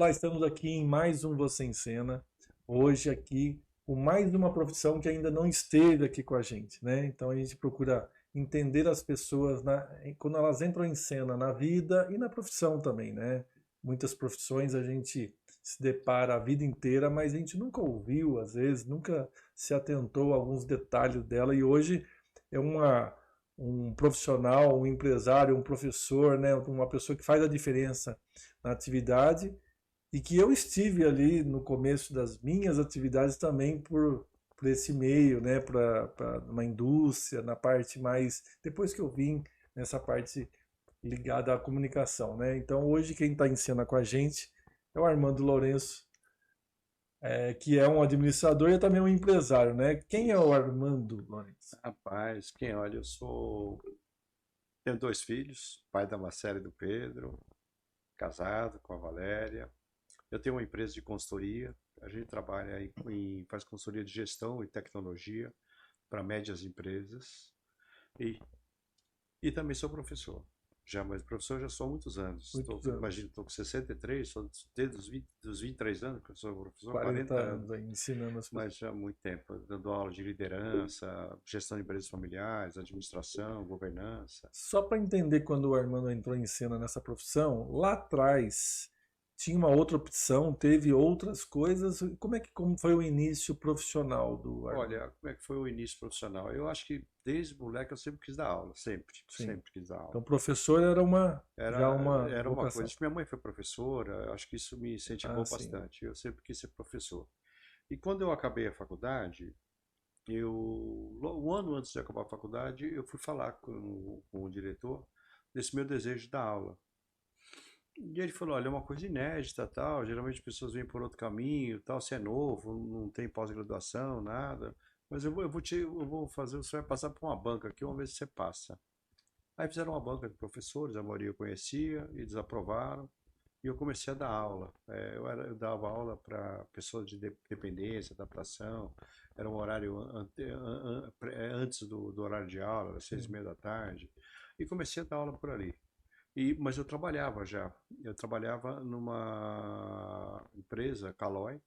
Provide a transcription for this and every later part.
Olá, estamos aqui em mais um Você em Cena. Hoje aqui com mais uma profissão que ainda não esteve aqui com a gente, né? Então a gente procura entender as pessoas quando elas entram em cena na vida e na profissão também, né? Muitas profissões a gente se depara a vida inteira, mas a gente nunca ouviu, às vezes, nunca se atentou a alguns detalhes dela e hoje é um profissional, um empresário, um professor, né? Uma pessoa que faz a diferença na atividade e que eu estive ali no começo das minhas atividades também por esse meio, né, para uma indústria, na parte mais, depois que eu vim nessa parte ligada à comunicação, né? Então hoje quem está em cena com a gente é o Armando Lourenço, que é um administrador e também um empresário, né? Quem é o Armando Lourenço? Rapaz, quem olha, tenho dois filhos, pai da Marcela e do Pedro, casado com a Valéria. Eu tenho uma empresa de consultoria, a gente trabalha faz consultoria de gestão e tecnologia para médias empresas e, e também sou professor. Mas professor já sou há muitos anos. Muitos anos, Imagino, estou com 63, sou desde dos 23 anos que eu sou professor, 40 40 anos. anos aí ensinando as pessoas. Mas já há muito tempo, dando aula de liderança, gestão de empresas familiares, administração, governança. Só para entender quando o Armando entrou em cena nessa profissão, lá atrás tinha uma outra opção, teve outras coisas. Como foi o início profissional do Armando? Olha, como é que foi o início profissional? Eu acho que desde moleque eu sempre quis dar aula, sempre, Sim. sempre quis dar aula. Então, professor era já Era, uma era uma vocação. coisa. Minha mãe foi professora, acho que isso me Ah, incentivou sim. bastante. Eu sempre quis ser professor. E quando eu acabei a faculdade, um ano antes de acabar a faculdade, eu fui falar com o diretor desse meu desejo de dar aula. E ele falou, olha, é uma coisa inédita, tal, geralmente as pessoas vêm por outro caminho, tal, você é novo, não tem pós-graduação, nada, mas eu vou fazer, você vai passar por uma banca aqui, vamos ver se você passa. Aí fizeram uma banca de professores, a maioria eu conhecia, e eles aprovaram, e eu comecei a dar aula. Eu dava aula para pessoas de dependência, adaptação, era um horário antes do horário de aula, às seis e Sim. meia da tarde, e comecei a dar aula por ali. Mas eu trabalhava já. Eu trabalhava numa empresa, Calói,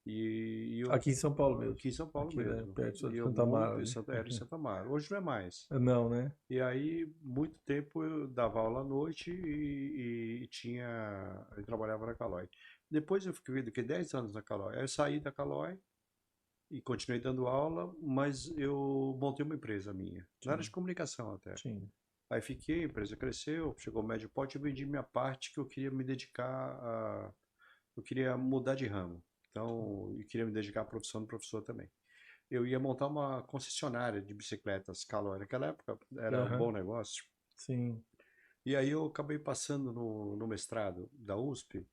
e eu Aqui em São Paulo mesmo. aqui em São Paulo Aqui, né, mesmo. perto E de eu Santa Mara, muito, ali. era em Santa Mara. Hoje não é mais. Não, né? E aí, muito tempo eu dava aula à noite eu trabalhava na Calói. Depois eu fiquei 10 anos na Calói. Aí eu saí da Calói e continuei dando aula, mas eu montei uma empresa minha, na área de Sim, comunicação até. sim, Aí fiquei, a empresa cresceu, chegou ao médio porte e vendi minha parte que eu queria me dedicar a. Eu queria mudar de ramo. Então, eu queria me dedicar à profissão do professor também. Eu ia montar uma concessionária de bicicletas Caloi. Naquela época era um aham, bom negócio. sim, E aí eu acabei passando no mestrado da USP,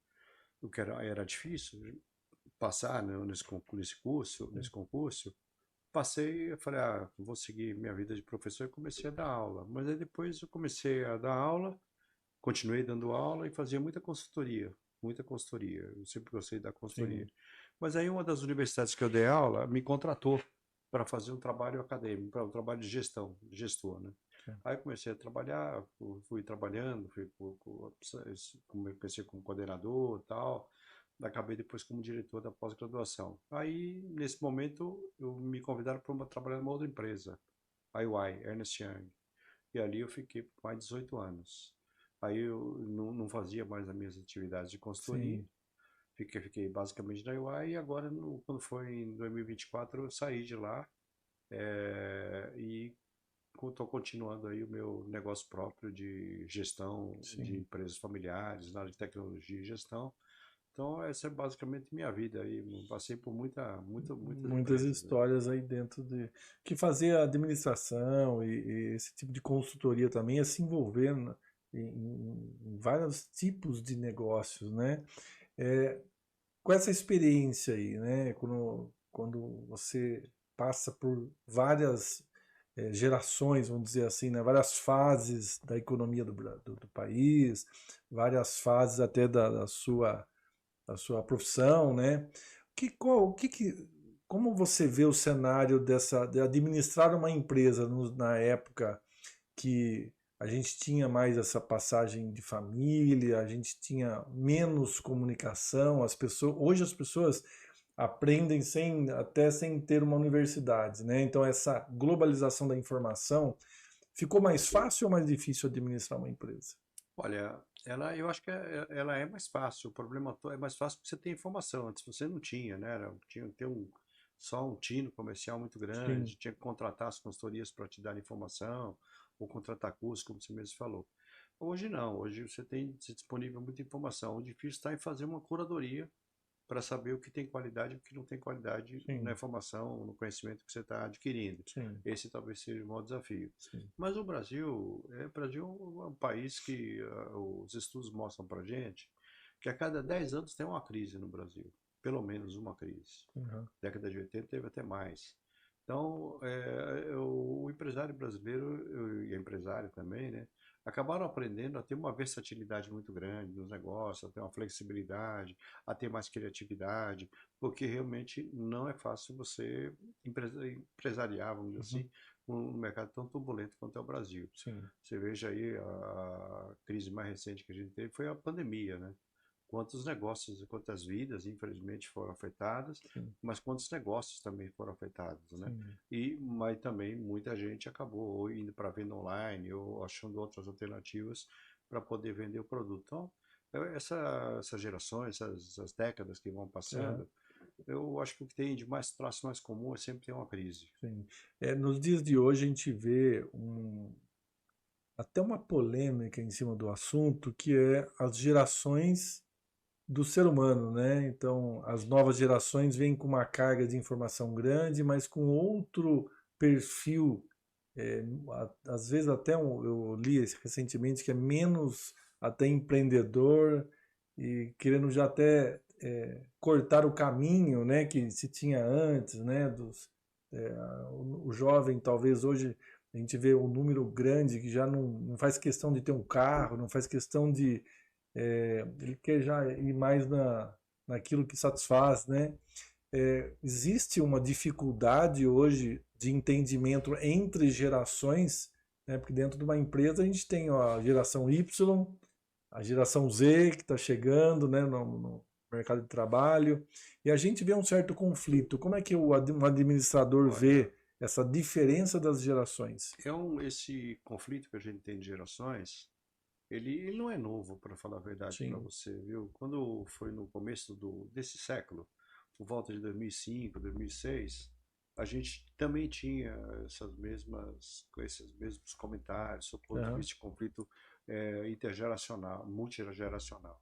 o que era difícil passar, né, nesse concurso. Passei, eu falei, vou seguir minha vida de professor e comecei a dar aula. Mas aí depois eu comecei a dar aula, continuei dando aula e fazia muita consultoria, muita consultoria. Eu sempre gostei da consultoria. sim, Mas aí uma das universidades que eu dei aula me contratou para fazer um trabalho acadêmico, para um trabalho de gestão, de gestor, né? sim. Aí comecei a trabalhar, fui trabalhando, comecei como coordenador e tal, acabei depois como diretor da pós-graduação. Aí, nesse momento, me convidaram para trabalhar numa outra empresa, a EY, Ernst Young. E ali eu fiquei por mais de 18 anos. Aí eu não fazia mais as minhas atividades de consultoria, Sim. fiquei basicamente na UI e agora, quando foi em 2024, eu saí de lá e estou continuando aí o meu negócio próprio de gestão de Sim. empresas familiares, na área de tecnologia e gestão. Então, essa é basicamente minha vida aí. Passei por muitas Muitas empresas aí. histórias aí dentro de que fazer a administração e esse tipo de consultoria também é se envolver em vários tipos de negócios, né? É, com essa experiência aí, né? Quando você passa por várias gerações, vamos dizer assim, né? Várias fases da economia do país, várias fases até da sua profissão, né? Como você vê o cenário de administrar uma empresa na época que a gente tinha mais essa passagem de família, a gente tinha menos comunicação, hoje as pessoas aprendem até sem ter uma universidade, né? Então essa globalização da informação ficou mais fácil ou mais difícil administrar uma empresa? Olha, eu acho que ela é mais fácil. O problema é mais fácil porque você tem informação. Antes você não tinha, né? Tinha que ter só um tino comercial muito Sim, grande, tinha que contratar as consultorias para te dar informação, ou contratar cursos, como você mesmo falou. Hoje não, hoje você tem disponível muita informação. O difícil está em fazer uma curadoria para saber o que tem qualidade e o que não tem qualidade na sim, informação, no conhecimento que você está adquirindo. sim, Esse talvez seja o maior desafio. sim. Mas o Brasil é um país que os estudos mostram para gente que a cada 10 anos tem uma crise no Brasil, pelo menos uma crise. Uhum. Década de 80 teve até mais. Então, o empresário brasileiro e a empresária também, né, acabaram aprendendo a ter uma versatilidade muito grande nos negócios, a ter uma flexibilidade, a ter mais criatividade, porque realmente não é fácil você empresariar, vamos dizer Uhum. assim, num mercado tão turbulento quanto é o Brasil. Sim, Você veja aí a crise mais recente que a gente teve foi a pandemia, né? Quantos negócios e quantas vidas, infelizmente, foram afetadas, sim, mas quantos negócios também foram afetados, né? sim. Mas também muita gente acabou ou indo para venda online ou achando outras alternativas para poder vender o produto. Então, essas gerações, essas décadas que vão Aham, passando, eu acho que o que tem de mais traço mais comum é sempre ter uma crise. sim. Nos dias de hoje a gente vê até uma polêmica em cima do assunto, que é as gerações do ser humano, né? Então, as novas gerações vêm com uma carga de informação grande, mas com outro perfil, às vezes eu li recentemente que é menos até empreendedor e querendo já até cortar o caminho, né, que se tinha antes, né, o jovem talvez hoje a gente vê um número grande que já não faz questão de ter um carro, não faz questão de ele quer já ir mais naquilo que satisfaz, né? Existe uma dificuldade hoje de entendimento entre gerações, né? Porque dentro de uma empresa a gente tem ó, a geração Y, a geração Z que está chegando, né, no mercado de trabalho, e a gente vê um certo conflito. Como é que um administrador Olha, vê essa diferença das gerações? esse conflito que a gente tem de gerações, ele não é novo, para falar a verdade para Sim, você, viu? Quando foi no começo desse século, por volta de 2005, 2006, a gente também tinha esses mesmos comentários sobre o ponto de aham, vista de conflito intergeracional, multigeracional.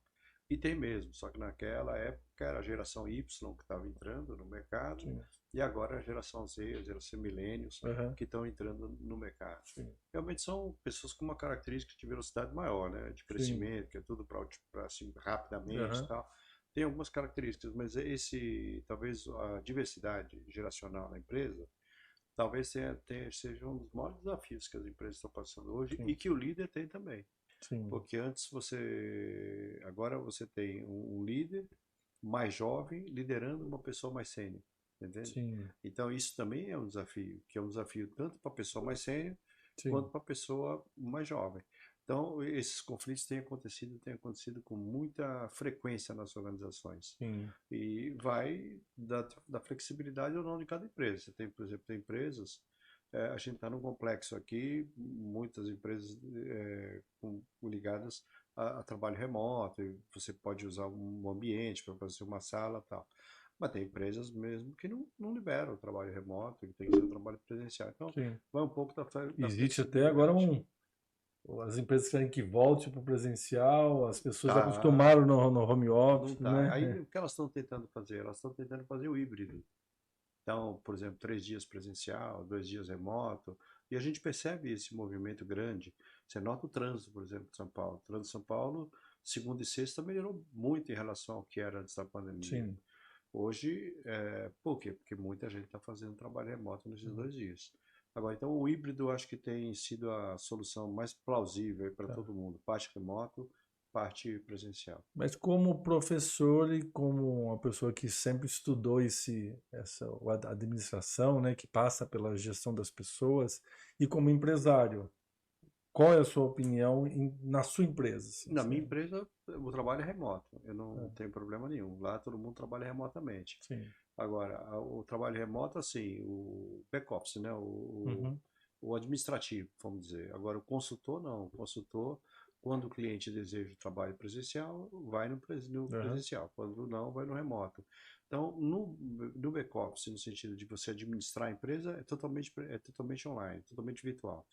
E tem mesmo, só que naquela época era a geração Y que estava entrando no mercado sim, e agora a geração Z, a geração millennials aham, que estão entrando no mercado. sim, Realmente são pessoas com uma característica de velocidade maior, né? De sim, crescimento, que é tudo para assim, rapidamente e aham, tal. Tem algumas características, mas talvez a diversidade geracional na empresa, talvez seja um dos maiores desafios que as empresas estão passando hoje e sim, que o líder tem também. sim. Porque agora você tem um líder mais jovem liderando uma pessoa mais sênior, entende? Sim, Então isso também é um desafio, que é um desafio tanto para a pessoa mais sênior sim, quanto para a pessoa mais jovem. Então esses conflitos têm acontecido com muita frequência nas organizações. sim. E vai da flexibilidade ou não de cada empresa. Você tem, por exemplo, tem empresas, a gente está num complexo aqui, muitas empresas ligadas a trabalho remoto, e você pode usar um ambiente para fazer uma sala e tal. Mas tem empresas mesmo que não liberam o trabalho remoto, que tem que ser um trabalho presencial. Então, Sim. vai um pouco da Existe até agora flexibilidade. as empresas querem que volte para o presencial, as pessoas Tá, acostumaram no home não office, tá. né? Aí o que elas estão tentando fazer? Elas estão tentando fazer o híbrido. Então, por exemplo, 3 dias presencial, 2 dias remoto, e a gente percebe esse movimento grande. Você nota o trânsito, por exemplo, de São Paulo. O trânsito de São Paulo, segunda e sexta, melhorou muito em relação ao que era antes da pandemia. Sim. Hoje, por quê? Porque muita gente está fazendo trabalho remoto nesses 2 dias. Agora, então, o híbrido eu acho que tem sido a solução mais plausível para Tá. todo mundo. Parte remoto, parte presencial. Mas como professor e como uma pessoa que sempre estudou a administração, né, que passa pela gestão das pessoas, e como empresário, Qual é a sua opinião na sua empresa? Assim, Na minha empresa, o trabalho é remoto. Eu não tenho problema nenhum. Lá todo mundo trabalha remotamente. Sim. Agora, o trabalho remoto, assim, o back-office, né? Uhum. O administrativo, vamos dizer. Agora, o consultor, não. O consultor, quando o cliente deseja o trabalho presencial, vai no Uhum. presencial. Quando não, vai no remoto. Então, no back-office, no sentido de você administrar a empresa, é totalmente online, totalmente virtual.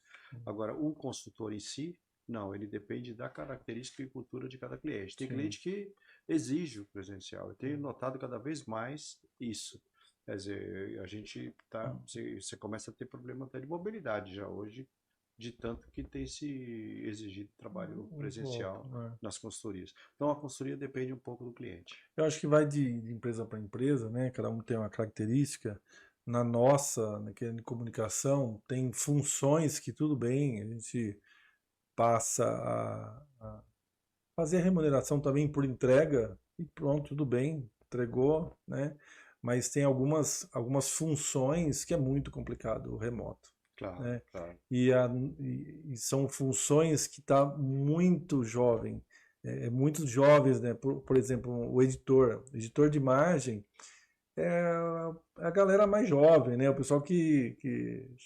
Agora, o consultor em si, não, ele depende da característica e cultura de cada cliente. Tem Sim. cliente que exige o presencial. Eu tenho notado cada vez mais isso. Quer dizer, a gente tá, você começa a ter problema até de mobilidade já hoje, de tanto que tem se exigido trabalho Volta, presencial né? nas consultorias. Então a consultoria depende um pouco do cliente. Eu acho que vai de empresa para empresa, né? Cada um tem uma característica. Na nossa, que é de comunicação, tem funções que tudo bem, a gente passa a fazer a remuneração também por entrega e pronto, tudo bem, entregou, né? Mas tem algumas funções que é muito complicado o remoto, Claro, né? claro. E são funções que está muito jovem, muitos jovens, né? Por exemplo, editor de imagem é a galera mais jovem, né? O pessoal que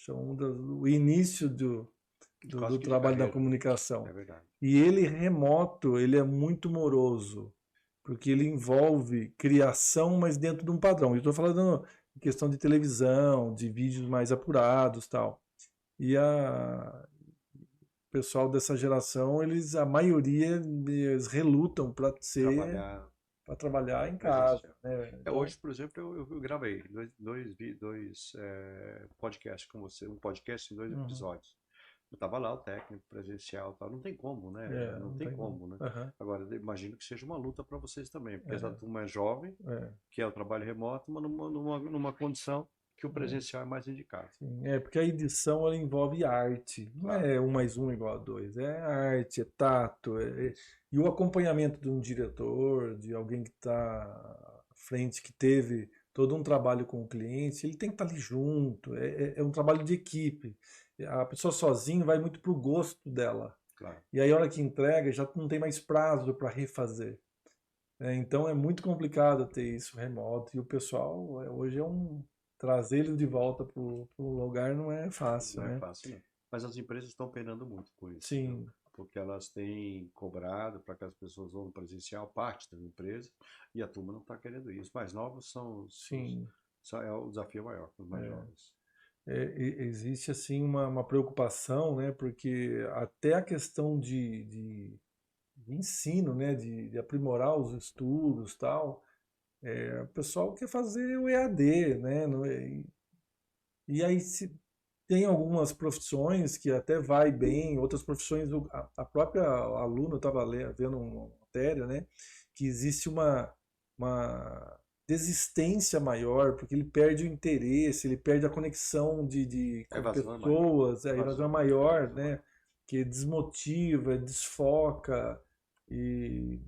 são do início do Quase que de trabalho da carreira. comunicação. É verdade. E ele remoto, ele é muito moroso, porque ele envolve criação, mas dentro de um padrão. Eu estou falando em questão de televisão, de vídeos mais apurados, tal. E o pessoal dessa geração, a maioria, eles relutam Trabalhar para trabalhar em casa, presencial. né? Então, Hoje, por exemplo, eu gravei dois podcasts com você, um podcast em dois uhum, episódios. Eu tava lá, o técnico, presencial, e tal. Não tem como, né? Não não tem tem como. como, né? Aham, Agora, eu imagino que seja uma luta para vocês também, porque essa é, turma é jovem, é. que é o trabalho remoto, mas numa condição que o presencial é mais indicado. Sim, porque a edição ela envolve arte, não Claro, é um mais um igual a dois, é arte, é tato, isso. e o acompanhamento de um diretor, de alguém que está à frente, que teve todo um trabalho com o cliente, ele tem que estar ali junto, é um trabalho de equipe. A pessoa sozinha vai muito pro gosto dela, Claro. e aí a hora que entrega já não tem mais prazo para refazer. Então é muito complicado ter isso remoto e o pessoal hoje trazer eles de volta para o lugar não é fácil, Não é né? fácil, não. Mas as empresas estão penando muito com isso, viu? Sim, Porque elas têm cobrado para que as pessoas vão no presencial, parte da empresa, e a turma não está querendo ir. Os mais novos sim. é o desafio maior para os mais jovens. Existe assim uma preocupação, né? Porque até a questão de ensino, né? De aprimorar os estudos, tal. O pessoal quer fazer o EAD, né? E aí tem algumas profissões que até vai bem, outras profissões, a própria aluna estava vendo uma matéria, né, que existe uma desistência maior, porque ele perde o interesse, ele perde a conexão A com evasão é maior. pessoas, a evasão é A maior, evasão é né, maior. que desmotiva, desfoca, e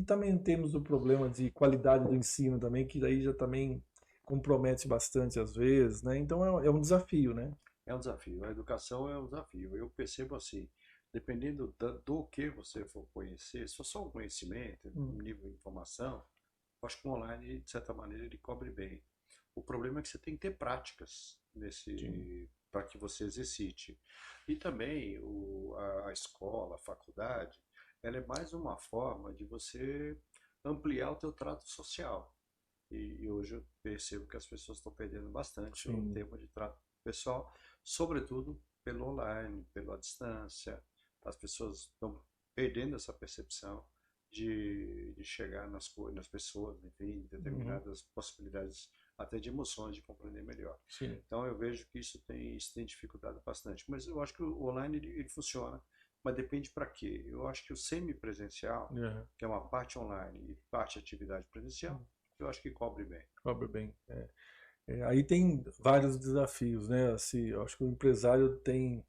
também temos o problema de qualidade do ensino também, que daí já também compromete bastante às vezes, né? Então é um desafio, né? É um desafio. A educação é um desafio. Eu percebo assim, dependendo do que você for conhecer, se for só um conhecimento, um Hum, nível de informação, eu acho que o online, de certa maneira, ele cobre bem. O problema é que você tem que ter práticas sim, para que você exercite. E também a escola, a faculdade, ela é mais uma forma de você ampliar o teu trato social. E hoje eu percebo que as pessoas estão perdendo bastante o sim. tempo de trato pessoal, sobretudo pelo online, pela distância. As pessoas estão perdendo essa percepção de chegar nas pessoas, enfim, Uhum, determinadas possibilidades até de emoções, de compreender melhor. sim. Então eu vejo que isso tem dificultado bastante. Mas eu acho que o online ele funciona, mas depende para quê? Eu acho que o semipresencial, Uhum. que é uma parte online e parte atividade presencial, eu acho que cobre bem. Cobra bem. Aí tem vários desafios, né? Assim, eu acho que o empresário tem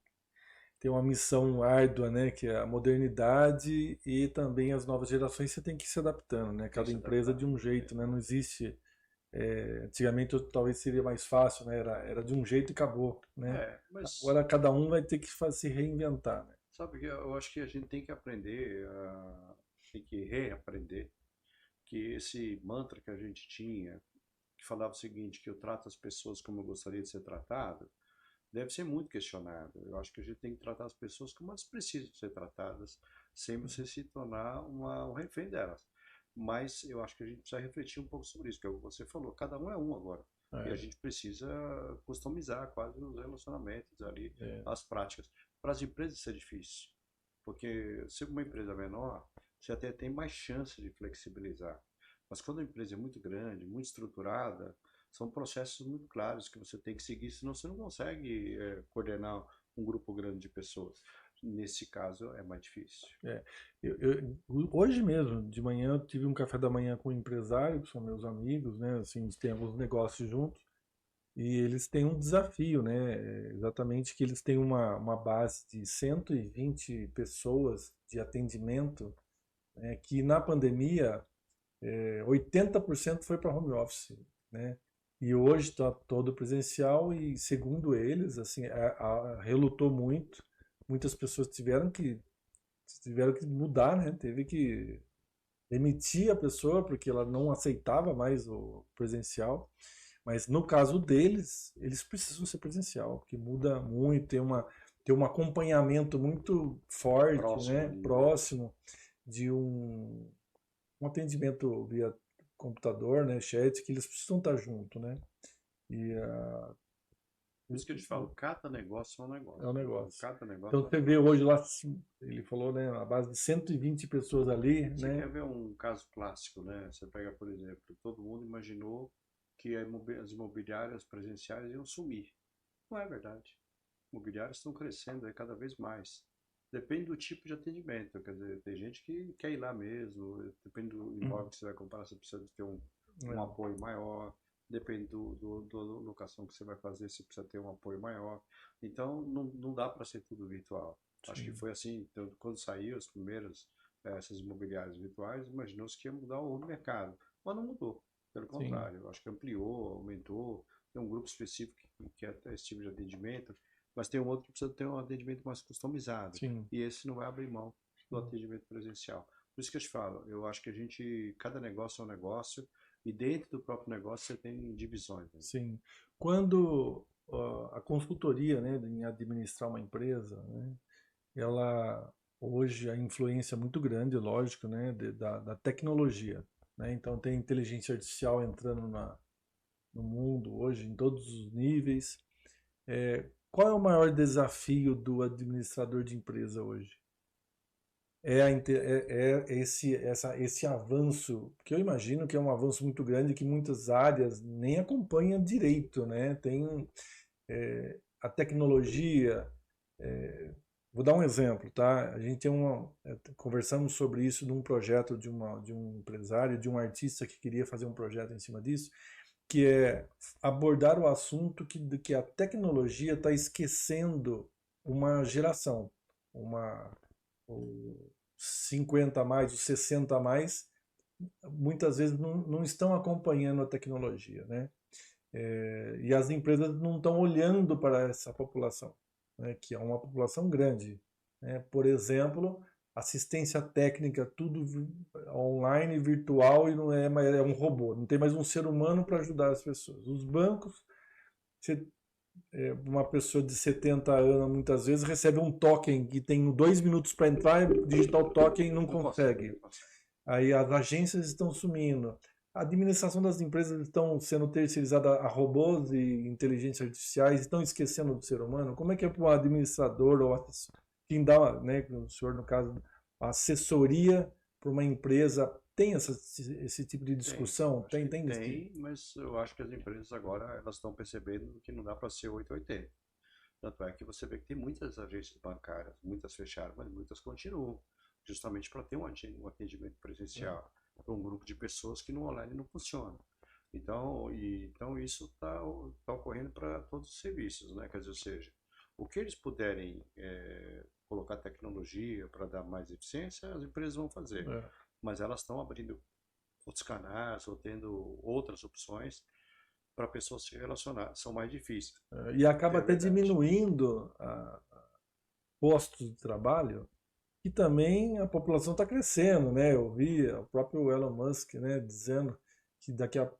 uma missão árdua, né? Que é a modernidade e também as novas gerações. Você tem que ir se adaptando, né? Tem que Cada se empresa adaptar. de um É, jeito, né? Não existe. Antigamente talvez seria mais fácil, né? Era de um jeito e acabou, né? mas Agora cada um vai ter que se reinventar, né? Sabe que eu acho que a gente tem que aprender, tem que reaprender que esse mantra que a gente tinha, que falava o seguinte, que eu trato as pessoas como eu gostaria de ser tratado, deve ser muito questionado. Eu acho que a gente tem que tratar as pessoas como elas precisam ser tratadas, sem você se tornar um refém delas. Mas eu acho que a gente precisa refletir um pouco sobre isso, que é o que você falou, cada um é um agora. E a É, gente precisa customizar quase os relacionamentos ali, é, as práticas. Para as empresas isso é difícil, porque se uma empresa é menor, você até tem mais chance de flexibilizar. Mas quando a empresa é muito grande, muito estruturada, são processos muito claros que você tem que seguir, senão você não consegue coordenar um grupo grande de pessoas. Nesse caso é mais difícil. é. Hoje mesmo, de manhã, eu tive um café da manhã com um empresário, que são meus amigos, né? Assim, a gente tem alguns negócios juntos. E eles têm um desafio, né? Exatamente que eles têm uma base de 120 pessoas de atendimento, né, que na pandemia 80% foi para home office, né? E hoje está todo presencial e, segundo eles, assim, relutou muito. Muitas pessoas tiveram que mudar, né? Teve que demitir a pessoa porque ela não aceitava mais o presencial. Mas no caso deles, eles precisam ser presencial, porque muda muito, tem um acompanhamento muito forte, Próximo né? ali, né? Próximo de um atendimento via computador, né? Chat, que eles precisam estar junto, né? E Por isso que eu te falo, cada negócio é um é um negócio. negócio. Cada Então negócio é um você vê negócio. hoje lá, assim, ele falou, né? A base de 120 pessoas ali, Você né? quer ver um caso clássico, né? Você pega, por exemplo, todo mundo imaginou que as imobiliárias presenciais iam sumir. Não é verdade. Imobiliárias estão crescendo aí cada vez mais. Depende do tipo de atendimento. Quer dizer, tem gente que quer ir lá mesmo. Depende do imóvel que você vai comprar, você precisa ter um É, apoio maior. Depende da locação que você vai fazer, você precisa ter um apoio maior. Então, não dá para ser tudo virtual. Acho que sim, foi assim, então, quando saiu as primeiras, essas imobiliárias virtuais, imaginou-se que ia mudar o mercado. Mas não mudou. Pelo sim, contrário, acho que ampliou, aumentou. Tem um grupo específico que quer esse tipo de atendimento, mas tem um outro que precisa ter um atendimento mais customizado. sim. E esse não vai abrir mão do atendimento presencial. Por isso que eu te falo, eu acho que cada negócio é um negócio, e dentro do próprio negócio você tem divisões, né? Sim. Quando a consultoria, né, em administrar uma empresa, né, ela hoje a influência é muito grande, lógico, né, da tecnologia, né? Então tem inteligência artificial entrando no mundo hoje em todos os níveis. Qual é o maior desafio do administrador de empresa hoje? Esse avanço, que eu imagino que é um avanço muito grande que muitas áreas nem acompanham direito, né? Tem a tecnologia. Vou dar um exemplo, tá? A gente tem conversamos sobre isso num projeto de um empresário, de um artista que queria fazer um projeto em cima disso, que é abordar o assunto que a tecnologia está esquecendo uma geração, uma o 50 a mais, os 60 a mais, muitas vezes não estão acompanhando a tecnologia, né? E as empresas não estão olhando para essa população, né, que é uma população grande, né? Por exemplo, assistência técnica, tudo online, virtual e não é mais é um robô, não tem mais um ser humano para ajudar as pessoas. Os bancos, você, uma pessoa de 70 anos muitas vezes recebe um token que tem 2 minutos para entrar, digitar o token e não Não consegue, consegue. não consegue. Aí as agências estão sumindo. A administração das empresas estão sendo terceirizada a robôs e inteligências artificiais, estão esquecendo do ser humano. Como é que é para um administrador ou quem dá, né, o senhor no caso, a assessoria para uma empresa tem esse tipo de Tem, discussão? acho que Tem esse... tem, mas eu acho que as empresas agora elas estão percebendo que não dá para ser 880. Tanto é que você vê que tem muitas agências bancárias, muitas fecharam, mas muitas continuam, justamente para ter um atendimento presencial para um grupo de pessoas que no online não funciona. Então isso está ocorrendo para todos os serviços, né? Quer dizer, ou seja, o que eles puderem colocar tecnologia para dar mais eficiência, as empresas vão fazer. É. Mas elas estão abrindo outros canais ou tendo outras opções para pessoas se relacionar. São mais difíceis, E acaba é até verdade. diminuindo postos de trabalho, e também a população está crescendo, né? Eu vi o próprio Elon Musk, né, dizendo que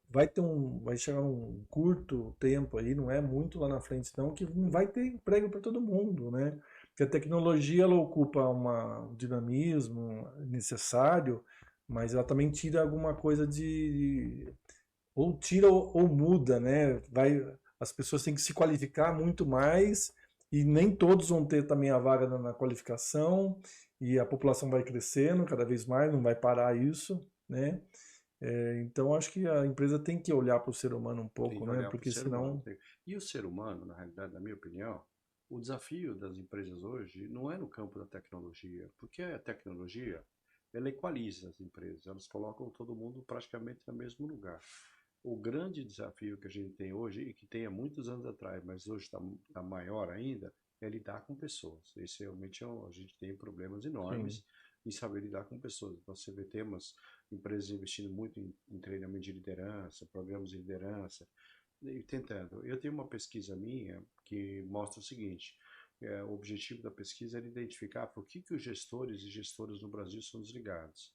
vai chegar um curto tempo aí, não é muito lá na frente não, que não vai ter emprego para todo mundo, né? Porque a tecnologia ela ocupa um dinamismo necessário, mas ela também tira alguma coisa ou tira ou muda, né? As pessoas têm que se qualificar muito mais e nem todos vão ter também a vaga na qualificação e a população vai crescendo cada vez mais, não vai parar isso, né? Então acho que a empresa tem que olhar para o ser humano um Tem pouco, que né? olhar para o Porque ser humano. senão, E o ser humano, na realidade, na minha opinião, o desafio das empresas hoje não é no campo da tecnologia, porque a tecnologia ela equaliza as empresas, elas colocam todo mundo praticamente no mesmo lugar. O grande desafio que a gente tem hoje, e que tem há muitos anos atrás, mas hoje está maior ainda, é lidar com pessoas. Esse realmente a gente tem problemas sim, enormes em saber lidar com pessoas. Então, você vê, temos empresas investindo muito em treinamento de liderança, programas de liderança, e tentando. Eu tenho uma pesquisa minha que mostra o seguinte: o objetivo da pesquisa era identificar por que os gestores e gestoras no Brasil são desligados.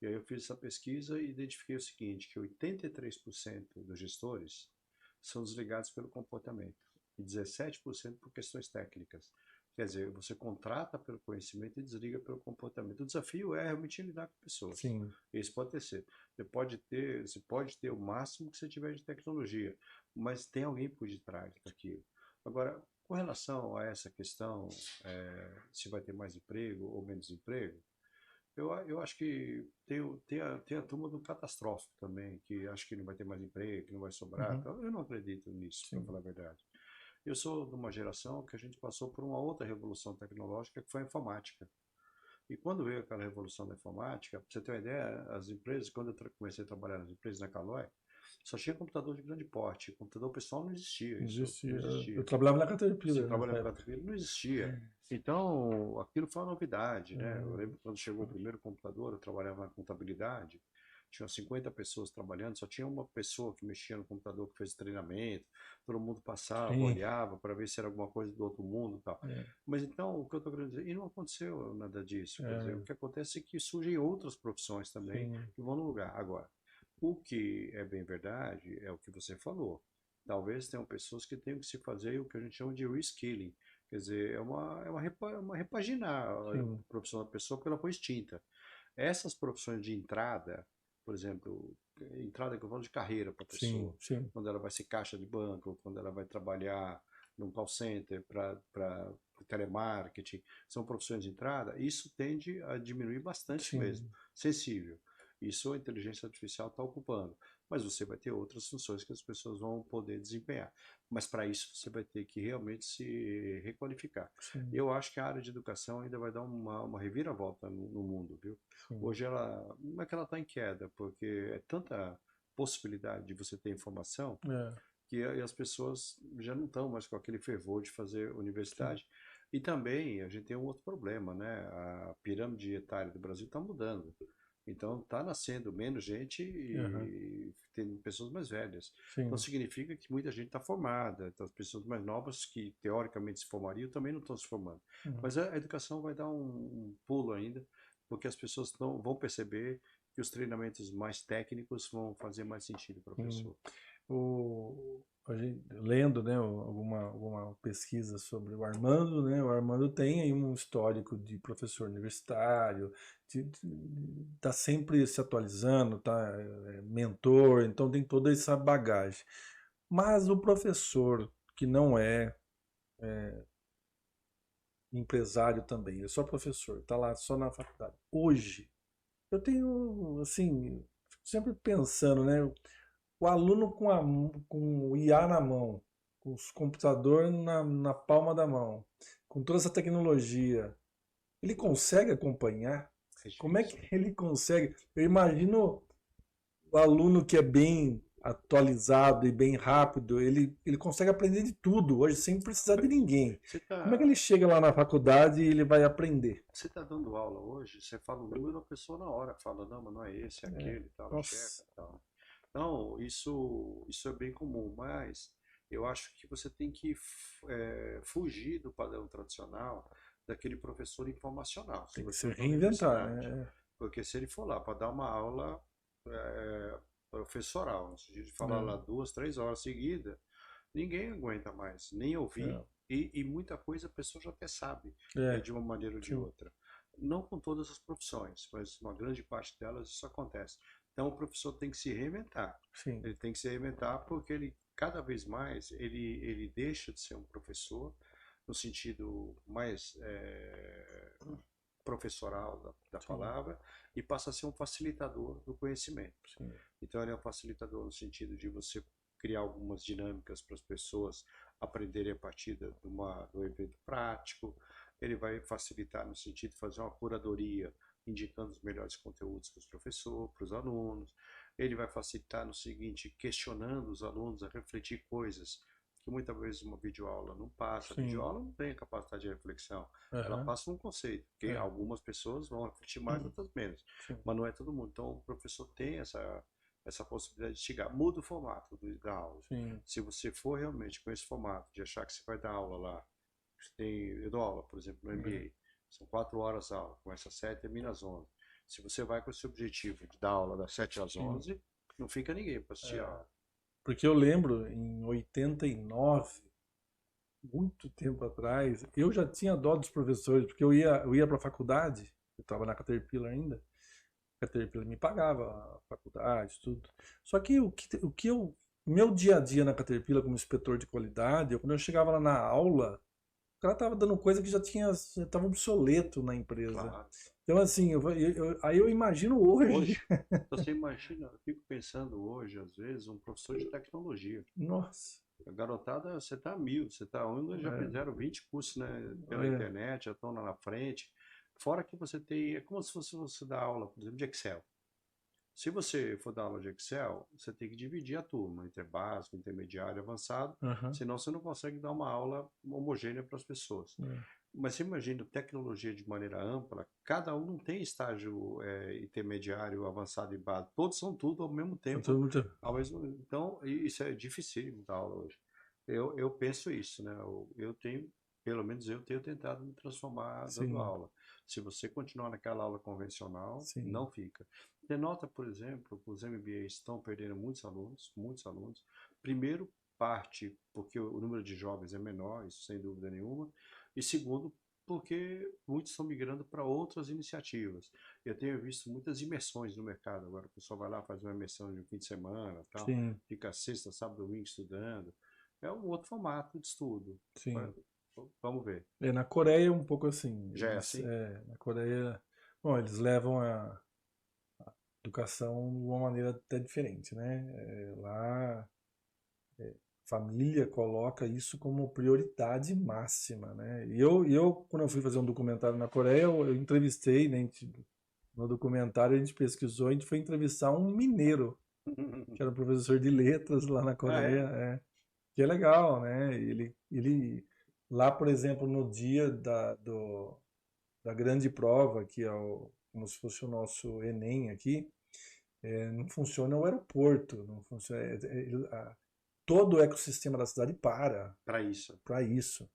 E aí eu fiz essa pesquisa e identifiquei o seguinte, que 83% dos gestores são desligados pelo comportamento e 17% por questões técnicas. Quer dizer, você contrata pelo conhecimento e desliga pelo comportamento. O desafio é realmente lidar com pessoas. sim, Esse pode ter sido. Você pode ter o máximo que você tiver de tecnologia, mas tem alguém por detrás daquilo. Agora, com relação a essa questão, se vai ter mais emprego ou menos emprego, eu acho que tem a turma do catastrófico também, que acho que não vai ter mais emprego, que não vai sobrar. uhum, Então, eu não acredito nisso, para sim, falar a verdade. Eu sou de uma geração que a gente passou por uma outra revolução tecnológica, que foi a informática. E quando veio aquela revolução da informática, para você ter uma ideia, as empresas, quando eu comecei a trabalhar nas empresas na Calói, só tinha computador de grande porte. Computador pessoal não existia, não isso existia. não Eu existia. trabalhava na Você Caterpillar trabalha nessa no época. Caterpillar, não existia. Então, aquilo foi uma novidade, né? Eu lembro quando chegou o primeiro computador, eu trabalhava na contabilidade, tinha 50 pessoas trabalhando, só tinha uma pessoa que mexia no computador, que fez treinamento, todo mundo passava, Sim, olhava para ver se era alguma coisa do outro mundo e tal. é, Mas então, o que eu estou querendo dizer, e não aconteceu nada disso, quer dizer, o é, que acontece é que surgem outras profissões também sim, que vão no lugar. Agora, o que é bem verdade é o que você falou. Talvez tenham pessoas que tenham que se fazer o que a gente chama de reskilling. Quer dizer, uma repaginar a sim, profissão da pessoa porque ela foi extinta. Essas profissões de entrada, por exemplo, entrada que eu falo de carreira para a sim, pessoa, sim, quando ela vai ser caixa de banco, quando ela vai trabalhar num call center para telemarketing, são profissões de entrada, isso tende a diminuir bastante mesmo, sim, sensível. Isso a inteligência artificial está ocupando. Mas você vai ter outras funções que as pessoas vão poder desempenhar. Mas para isso você vai ter que realmente se requalificar. sim, Eu acho que a área de educação ainda vai dar uma reviravolta no mundo, viu? sim, Hoje não é que ela está em queda, porque é tanta possibilidade de você ter informação é, que as pessoas já não estão mais com aquele fervor de fazer sim, universidade. E também a gente tem um outro problema, né? A pirâmide etária do Brasil está mudando. Então está nascendo menos gente aham, e tem pessoas mais velhas. Então sim, significa que muita gente está formada. Então as pessoas mais novas que teoricamente se formariam também não estão se formando. uhum, Mas a educação vai dar um pulo ainda, porque as pessoas não vão perceber que os treinamentos mais técnicos vão fazer mais sentido para a sim. pessoa. A gente, lendo, né, alguma pesquisa sobre o Armando, né, o Armando tem aí um histórico de professor universitário, tá sempre se atualizando, tá, mentor, então tem toda essa bagagem. Mas o professor que não é empresário também, ele é só professor, tá lá só na faculdade. Hoje, eu tenho, assim, fico sempre pensando, né, o aluno com o IA na mão, com os computador na palma da mão, com toda essa tecnologia, ele consegue acompanhar? É Como é difícil. que ele consegue? Eu imagino o aluno que é bem atualizado e bem rápido, ele consegue aprender de tudo hoje sem precisar de ninguém. Você Como é que ele está chega lá na faculdade e ele vai aprender? você tá dando aula hoje, você fala o número, a pessoa na hora fala, não, mas não é esse, é É, aquele, e tal, checa, nossa, e tal. Não, isso é bem comum, mas eu acho que você tem que fugir do padrão tradicional daquele professor informacional. Tem que se sobretudo na reinventar, universidade. né? Porque se ele for lá para dar uma aula professoral, no sentido de falar lá 2, 3 horas seguidas, ninguém aguenta mais, nem ouvir. E muita coisa a pessoa já até sabe, de uma maneira ou de sim, outra. Não com todas as profissões, mas uma grande parte delas isso acontece. Então o professor tem que se reinventar. sim, Ele tem que se reinventar porque ele, cada vez mais, ele deixa de ser um professor no sentido mais professoral da sim, palavra e passa a ser um facilitador do conhecimento. sim, Então ele é um facilitador no sentido de você criar algumas dinâmicas para as pessoas aprenderem a partir do evento prático. Ele vai facilitar no sentido de fazer uma curadoria, indicando os melhores conteúdos para os professores, para os alunos. Ele vai facilitar no seguinte, questionando os alunos a refletir coisas que muitas vezes uma videoaula não passa. A sim, videoaula não tem a capacidade de reflexão. Ela aham, passa um conceito, porque algumas pessoas vão refletir mais, outras menos. sim, Mas não é todo mundo. Então o professor tem essa possibilidade de chegar. Muda o formato da aula. sim, Se você for realmente com esse formato, de achar que você vai dar aula lá, eu dou aula, por exemplo, no MBA, são 4 horas a aula, começa às 7 e termina às 11. Se você vai com esse objetivo de dar aula das 7 às sim. 11, não fica ninguém para assistir a aula. Porque eu lembro, em 89, muito tempo atrás, eu já tinha dó dos professores, porque eu ia para a faculdade, eu estava na Caterpillar ainda, a Caterpillar me pagava a faculdade, tudo. Só que meu dia a dia na Caterpillar como inspetor de qualidade, quando eu chegava lá na aula, o cara tava dando coisa que já estava obsoleto na empresa. Claro. Então, assim, aí eu imagino hoje. Hoje, você imagina, eu fico pensando hoje, às vezes, um professor de tecnologia. Nossa, A garotada, você tá a mil, você tá onde já fizeram 20 cursos, né, pela internet, já estão lá na frente. Fora que você tem, é como se fosse você dar aula, por exemplo, de Excel. Se você for dar aula de Excel, você tem que dividir a turma entre básico, intermediário, avançado, aham, senão você não consegue dar uma aula homogênea para as pessoas. Mas você imagina tecnologia de maneira ampla, cada um não tem estágio intermediário, avançado e básico, todos são tudo ao mesmo tempo. Então, isso é difícil dar aula hoje. Eu penso isso, né? Eu tenho, pelo menos eu tenho tentado me transformar dando sim, aula. Se você continuar naquela aula convencional, sim, não fica. Denota, por exemplo, que os MBAs estão perdendo muitos alunos, muitos alunos. Primeiro, parte porque o número de jovens é menor, isso sem dúvida nenhuma. E segundo, porque muitos estão migrando para outras iniciativas. Eu tenho visto muitas imersões no mercado. Agora o pessoal vai lá, faz uma imersão de um fim de semana, tal, sim, fica sexta, sábado, domingo estudando. É um outro formato de estudo. sim. Vamos ver. Na Coreia é um pouco assim. Já é assim? Na Coreia, bom, eles levam a educação de uma maneira até diferente, né? Lá, família coloca isso como prioridade máxima, né? E eu, quando eu fui fazer um documentário na Coreia, eu entrevistei, né? No documentário a gente pesquisou, a gente foi entrevistar um mineiro, que era professor de letras lá na Ah, Coreia, é? que é legal, né? Lá, por exemplo, no dia da grande prova, que é como se fosse o nosso Enem aqui, não funciona o aeroporto, não funciona, todo o ecossistema da cidade Para isso. para isso.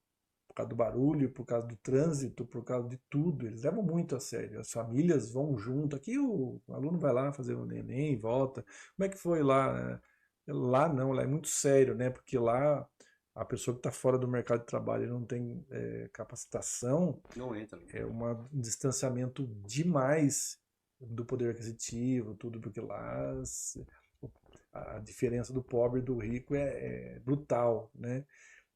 Por causa do barulho, por causa do trânsito, por causa de tudo. Eles levam muito a sério. As famílias vão junto. Aqui o aluno vai lá fazer o neném e volta. Como é que foi lá, né? Lá não, lá é muito sério, né? Porque lá a pessoa que está fora do mercado de trabalho e não tem capacitação, Não entra. é um distanciamento demais do poder aquisitivo, tudo, porque lá a diferença do pobre e do rico é brutal, né?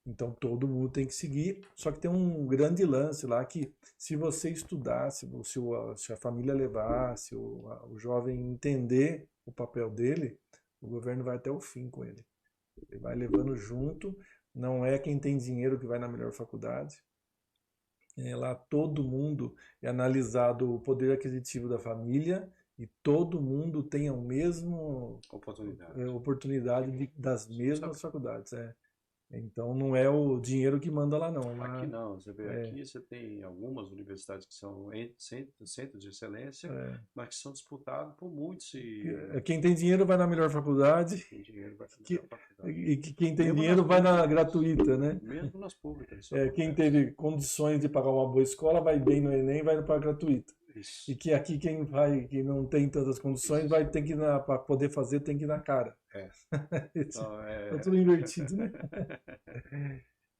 Então todo mundo tem que seguir, só que tem um grande lance lá que se você estudar, se a família levar, se o jovem entender o papel dele, o governo vai até o fim com ele. Ele vai levando junto, não é quem tem dinheiro que vai na melhor faculdade. Lá todo mundo é analisado o poder aquisitivo da família e todo mundo tem a mesma Oportunidade. oportunidade das Sabe, mesmas faculdades. Então não é o dinheiro que manda lá não. Aqui Lá, não, você vê, é, aqui você tem algumas universidades que são centros de excelência, é, mas que são disputados por muitos e quem tem dinheiro vai na melhor quem faculdade tem dinheiro vai para a melhor que- faculdade. e quem tem Mesmo nas dinheiro vai na públicas, gratuita, né? mesmo nas públicas, isso Quem acontece. teve condições de pagar uma boa escola vai bem no Enem, vai para a gratuita. E Isso, que aqui que não tem tantas condições, isso. vai ter que para poder fazer tem que ir na cara. É. Então, Tá tudo invertido, né?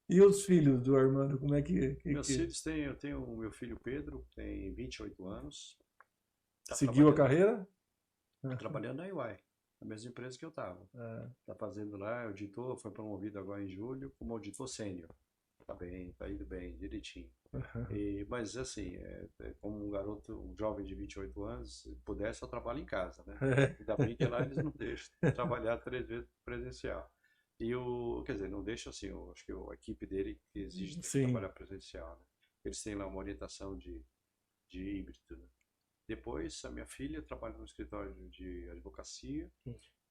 E os filhos do Armando, como é Meus filhos têm, eu tenho o meu filho Pedro, tem 28 anos, está seguiu a trabalhando, carreira? trabalhando na EY, na mesma empresa que eu estava. É. Está fazendo lá, é auditor, foi promovido agora em julho como auditor sênior. Tá bem, tá indo bem, direitinho. Mas assim, como um garoto, um jovem de 28 anos, se puder, só trabalha em casa, né? Ainda bem que lá eles não deixam trabalhar 3 vezes presencial. Quer dizer, não deixa assim, eu acho que a equipe dele que exige Sim. trabalhar presencial, né? Eles têm lá uma orientação de híbrido, né? Depois, a minha filha trabalha no escritório de advocacia,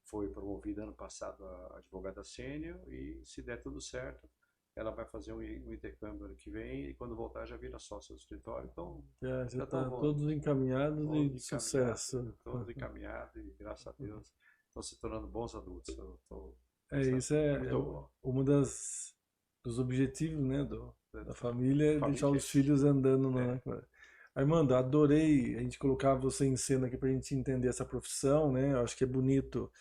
foi promovida ano passado a advogada sênior e, se der tudo certo, ela vai fazer um intercâmbio ano que vem e quando voltar já vira sócia do escritório. Então, Já já está estão todos encaminhados e de todos sucesso. todos encaminhados e graças a Deus estão se tornando bons adultos. Isso é muito bom. uma dos objetivos, né, da família, é deixar Família. os filhos andando na. Armando, adorei a gente colocar você em cena aqui para a gente entender essa profissão, né? Eu acho que é bonito,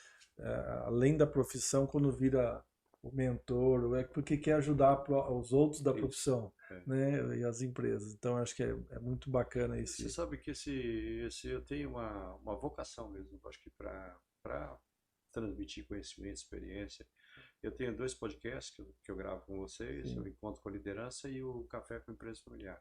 além da profissão, quando vira o mentor, porque quer ajudar os outros da profissão, né? E as empresas. Então, eu acho que é muito bacana esse. Você sabe que eu tenho uma vocação mesmo, acho que para transmitir conhecimento, experiência. Eu tenho 2 podcasts que eu gravo com vocês, Sim. o Encontro com a Liderança e o Café com Empresa Familiar.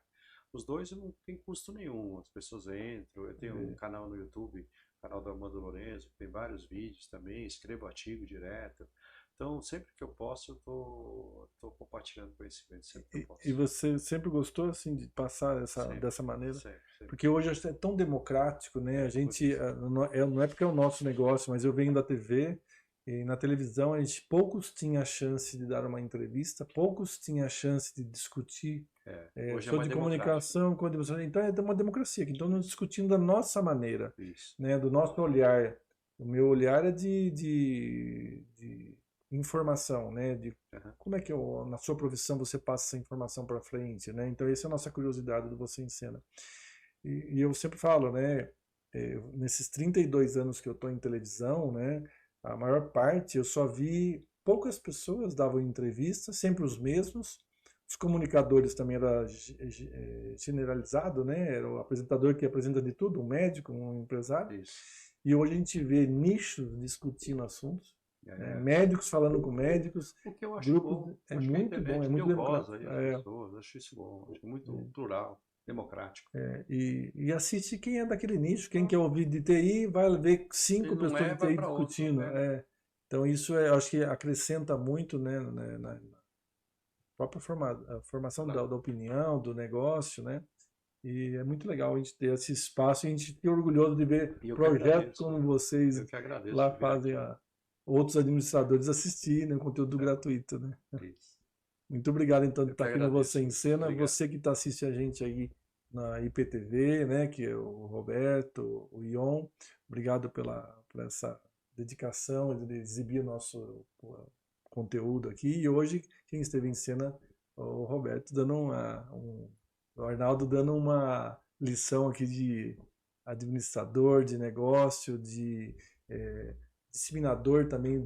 Os 2 não tem custo nenhum, as pessoas entram, eu tenho um canal no YouTube, canal do Armando Lourenço, que tem vários vídeos também, escrevo artigo direto. Então, sempre que eu posso, eu tô compartilhando conhecimento, sempre que eu posso. E você sempre gostou assim de passar dessa maneira? Sempre. Porque hoje é tão democrático, né? A gente não é porque é o nosso negócio, mas eu venho da TV e na televisão a gente poucos tinham a chance de dar uma entrevista, poucos tinham a chance de discutir. Hoje Sou de comunicação, então é uma democracia. Então nós discutindo da nossa maneira, né? Do nosso olhar. O meu olhar é de informação, né? De como é que na sua profissão você passa essa informação para frente, né? Então essa é a nossa curiosidade do Você em Cena. E eu sempre falo, né? Nesses 32 anos que eu estou em televisão, né? A maior parte eu só vi poucas pessoas davam entrevista, sempre os mesmos. Os comunicadores também era generalizado, né? Era o apresentador que apresenta de tudo, um médico, um empresário. Isso. E hoje a gente vê nichos discutindo assuntos. Médicos falando com médicos. O que eu acho grupos, bom. é Acho muito bom, é muito democrático. Aí as pessoas, acho isso bom, acho muito plural, democrático. E assiste quem é daquele nicho, quem quer ouvir de TI, vai ver 5 pessoas de TI discutindo. Então isso acho que acrescenta muito, né, na própria formação da opinião, do negócio, né? E é muito legal a gente ter esse espaço e a gente fica orgulhoso de ver projetos como vocês lá fazem, outros administradores assistirem, né, conteúdo gratuito, né? Isso. Muito obrigado, então, por estar aqui no Você em Cena. Obrigado. Você que está assistindo a gente aí na IPTV, né, que é o Roberto, o Ion, obrigado por essa dedicação de exibir o nosso conteúdo aqui. E hoje, quem esteve em cena, o Roberto, o Arnaldo dando uma lição aqui de administrador, de negócio, de disseminador também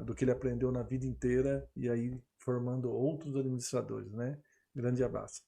do que ele aprendeu na vida inteira e aí formando outros administradores, né? Grande abraço.